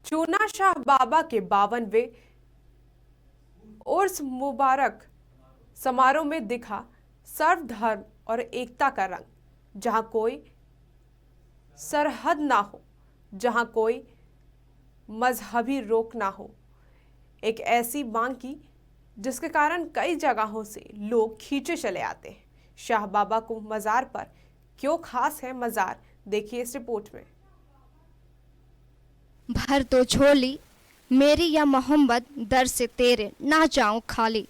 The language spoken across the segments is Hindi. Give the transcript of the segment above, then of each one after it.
चूना शाह बाबा के 52वें उर्स मुबारक समारोह में दिखा सर्वधर्म और एकता का रंग, जहां कोई सरहद ना हो, जहां कोई मजहबी रोक ना हो। एक ऐसी मांग की जिसके कारण कई जगहों से लोग खींचे चले आते हैं। शाह बाबा को मजार पर क्यों खास है मजार, देखिए इस रिपोर्ट में। भर दो झोली मेरी या मोहम्मद, दर से तेरे ना जाऊं खाली।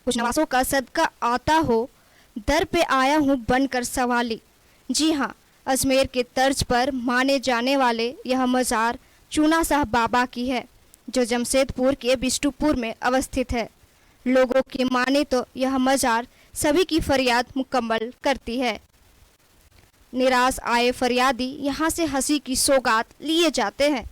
कुछ नवासों का सदका आता हो, दर पे आया हूँ बनकर सवाली। जी हाँ, अजमेर के तर्ज पर माने जाने वाले यह मजार चूना शाह बाबा की है, जो जमशेदपुर के बिष्टुपुर में अवस्थित है। लोगों की माने तो यह मजार सभी की फरियाद मुकम्मल करती है। निराश आए फरियादी यहाँ से हंसी की सौगात लिए जाते हैं।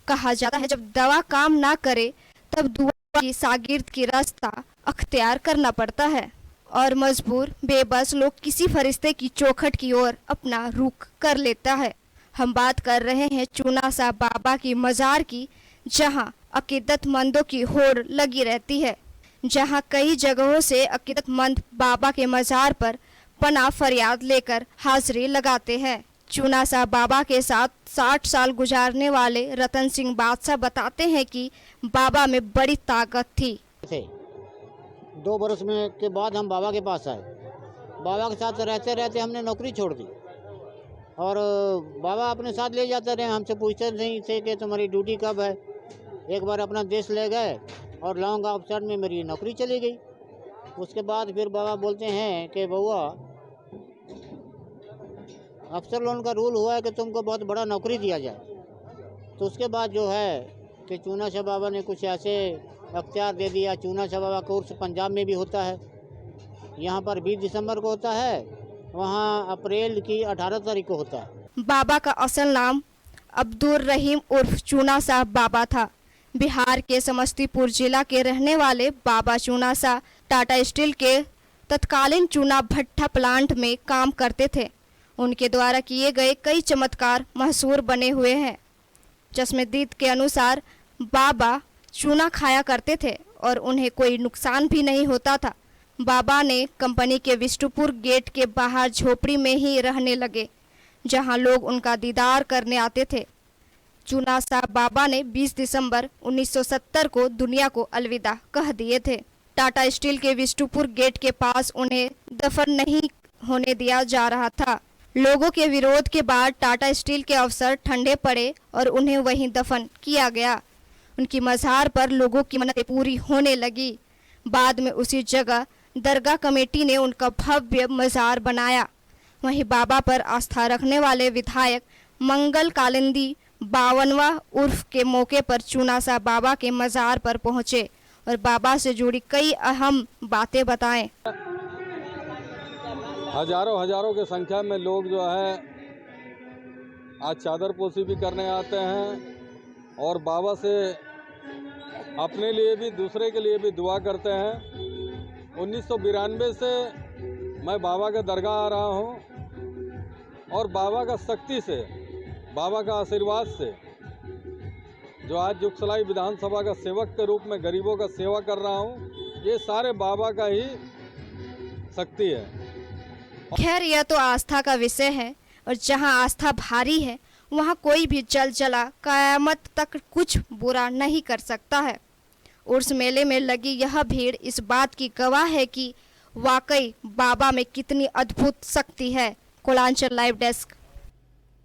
कहा जाता है जब दवा काम ना करे तब दुआ की शागिर्द की रास्ता अख्तियार करना पड़ता है और मजबूर बेबस लोग किसी फरिश्ते की चौखट की ओर अपना रुख कर लेता है। हम बात कर रहे हैं चूना शाह बाबा की मजार की, जहां अकीदतमंदों की होड़ लगी रहती है, जहां कई जगहों से अकीदतमंद बाबा के मजार पर पनाह फरियाद लेकर हाजिरी लगाते हैं। चूना शाह बाबा के साथ 60 साल गुजारने वाले रतन सिंह बादशाह बताते हैं कि बाबा में बड़ी ताकत थी। 2 बरस में के बाद हम बाबा के पास आए। बाबा के साथ रहते रहते हमने नौकरी छोड़ दी और बाबा अपने साथ ले जाते रहे। हमसे पूछते नहीं थे कि तुम्हारी ड्यूटी कब है। एक बार अपना देश ले गए और लॉन्ग ऑफिसर में मेरी नौकरी चली गई। उसके बाद फिर बाबा बोलते हैं कि बउआ, अफसर लोगों का रूल हुआ है कि तुमको बहुत बड़ा नौकरी दिया जाए। तो उसके बाद जो है कि चूना शाह बाबा ने कुछ ऐसे अख्तियार दे दिया। चूना शाह बाबा का उर्स पंजाब में भी होता है, यहाँ पर 20 दिसंबर को होता है, वहाँ अप्रैल की 18 तारीख को होता है। बाबा का असल नाम अब्दुर रहीम उर्फ चूना शाह बाबा था। बिहार के समस्तीपुर जिला के रहने वाले बाबा चूना शाह टाटा स्टील के तत्कालीन चूना भट्ठा प्लांट में काम करते थे। उनके द्वारा किए गए कई चमत्कार मशहूर बने हुए हैं। चश्मदीद के अनुसार बाबा चूना खाया करते थे और उन्हें कोई नुकसान भी नहीं होता था। बाबा ने कंपनी के बिष्टुपुर गेट के बाहर झोपड़ी में ही रहने लगे, जहां लोग उनका दीदार करने आते थे। चूना शाह बाबा ने 20 दिसंबर 1970 को दुनिया को अलविदा कह दिए थे। टाटा स्टील के बिष्टुपुर गेट के पास उन्हें दफन नहीं होने दिया जा रहा था। लोगों के विरोध के बाद टाटा स्टील के अफसर ठंडे पड़े और उन्हें वहीं दफन किया गया। उनकी मजार पर लोगों की मन्नतें पूरी होने लगी। बाद में उसी जगह दरगाह कमेटी ने उनका भव्य मजार बनाया। वहीं बाबा पर आस्था रखने वाले विधायक मंगल कालिंदी 52वां उर्फ के मौके पर चूना शाह बाबा के मजार पर पहुंचे और बाबा से जुड़ी कई अहम बातें बताएं। हजारों की संख्या में लोग जो है आज चादर पोशी भी करने आते हैं और बाबा से अपने लिए भी दूसरे के लिए भी दुआ करते हैं। 1992 से मैं बाबा के दरगाह आ रहा हूं और बाबा का शक्ति से, बाबा का आशीर्वाद से जो आज जुगसलाई विधानसभा का सेवक के रूप में गरीबों का सेवा कर रहा हूं, ये सारे बाबा का ही शक्ति है। खैर, यह तो आस्था का विषय है और जहां आस्था भारी है वहां कोई भी जल जला कयामत तक कुछ बुरा नहीं कर सकता है। उर्स मेले में लगी यह भीड़ इस बात की गवाह है कि वाकई बाबा में कितनी अद्भुत शक्ति है। Kolanchal live desk.